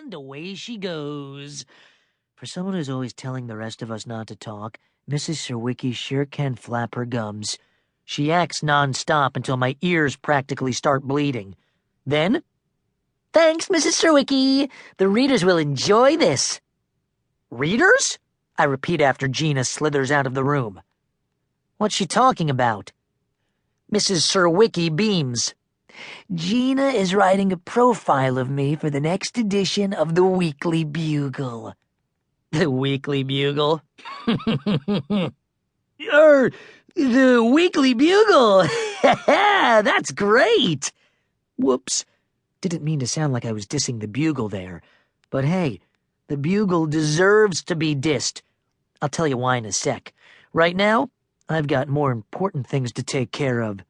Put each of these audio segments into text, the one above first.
and away she goes. For someone who's always telling the rest of us not to talk, Mrs. Serwicki sure can flap her gums. She acts non-stop until my ears practically start bleeding. Then, "Thanks, Mrs. Serwicki. The readers will enjoy this." "Readers?" I repeat after Gina slithers out of the room. What's she talking about? Mrs. Serwicki beams. "Gina is writing a profile of me for the next edition of the Weekly Bugle." The Weekly Bugle? The Weekly Bugle! That's great! Whoops. Didn't mean to sound like I was dissing the Bugle there. But hey, the Bugle deserves to be dissed. I'll tell you why in a sec. Right now, I've got more important things to take care of.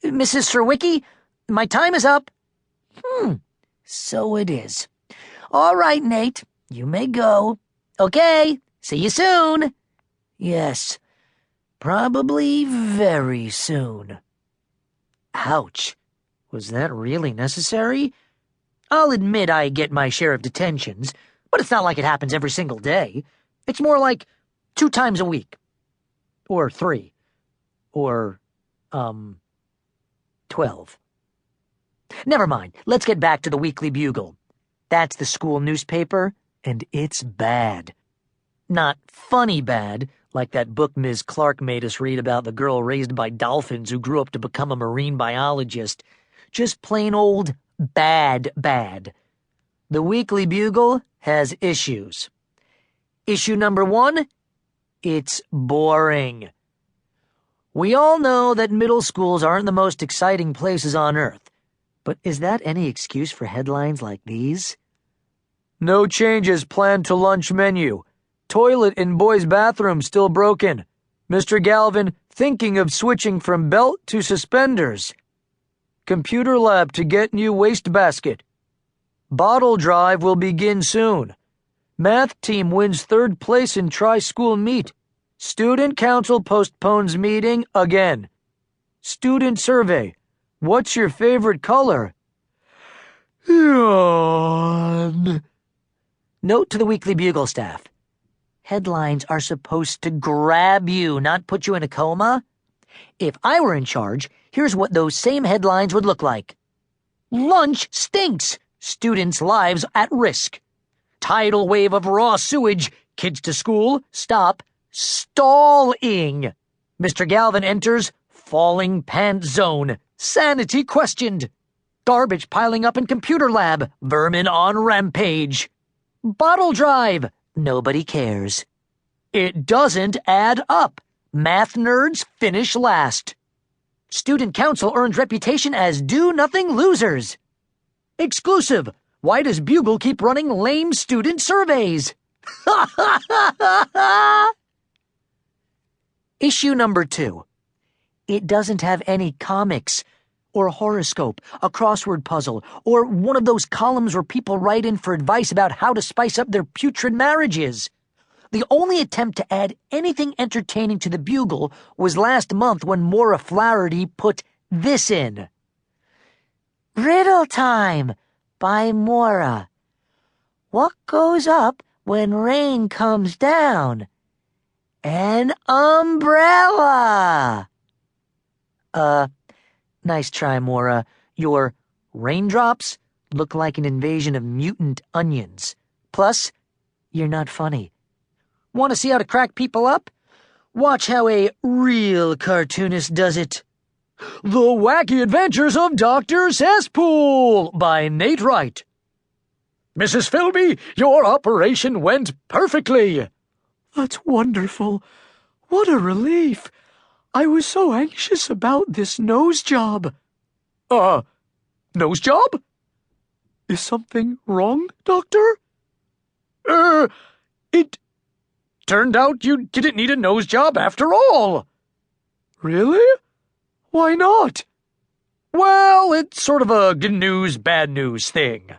"Mrs. Serwicki, my time is up." So it is. "All right, Nate, you may go." "Okay, see you soon." "Yes, probably very soon." Ouch. Was that really necessary? I'll admit I get my share of detentions, but it's not like it happens every single day. It's more like 2 times a week. Or 3. Or, 12. Never mind, let's get back to the Weekly Bugle. That's the school newspaper, and it's bad. Not funny bad, like that book Ms. Clark made us read about the girl raised by dolphins who grew up to become a marine biologist. Just plain old bad. The Weekly Bugle has issues. Issue number 1, it's boring. We all know that middle schools aren't the most exciting places on earth, but is that any excuse for headlines like these? "No changes planned to lunch menu. Toilet in boys' bathroom still broken. Mr. Galvin thinking of switching from belt to suspenders. Computer lab to get new wastebasket. Bottle drive will begin soon. Math team wins 3rd place in tri-school meet. Student council postpones meeting again. Student survey. What's your favorite color?" Yawn. Note to the Weekly Bugle staff. Headlines are supposed to grab you, not put you in a coma. If I were in charge, here's what those same headlines would look like. "Lunch stinks. Students' lives at risk. Tidal wave of raw sewage. Kids to school. Stop. Stalling. Mr. Galvin enters falling pant zone. Sanity questioned. Garbage piling up in computer lab. Berman on rampage. Bottle drive. Nobody cares. It doesn't add up. Math nerds finish last. Student council earns reputation as do-nothing losers. Exclusive. Why does Bugle keep running lame student surveys? Issue number 2. It doesn't have any comics, or a horoscope, a crossword puzzle, or one of those columns where people write in for advice about how to spice up their putrid marriages. The only attempt to add anything entertaining to the Bugle was last month when Maura Flaherty put this in. "Riddle time by Maura. What goes up when rain comes down? An umbrella." Nice try, Maura. Your raindrops look like an invasion of mutant onions. Plus, you're not funny. Want to see how to crack people up? Watch how a real cartoonist does it. The Wacky Adventures of Dr. Cesspool by Nate Wright. "Mrs. Philby, your operation went perfectly." "That's wonderful. What a relief. I was so anxious about this nose job." Nose job? Is something wrong, doctor?" It turned out you didn't need a nose job after all." "Really? Why not?" "Well, it's sort of a good news, bad news thing."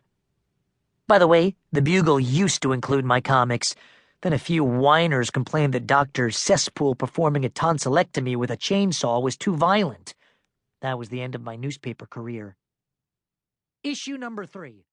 By the way, the Bugle used to include my comics. Then a few whiners complained that Dr. Cesspool performing a tonsillectomy with a chainsaw was too violent. That was the end of my newspaper career. Issue number 3.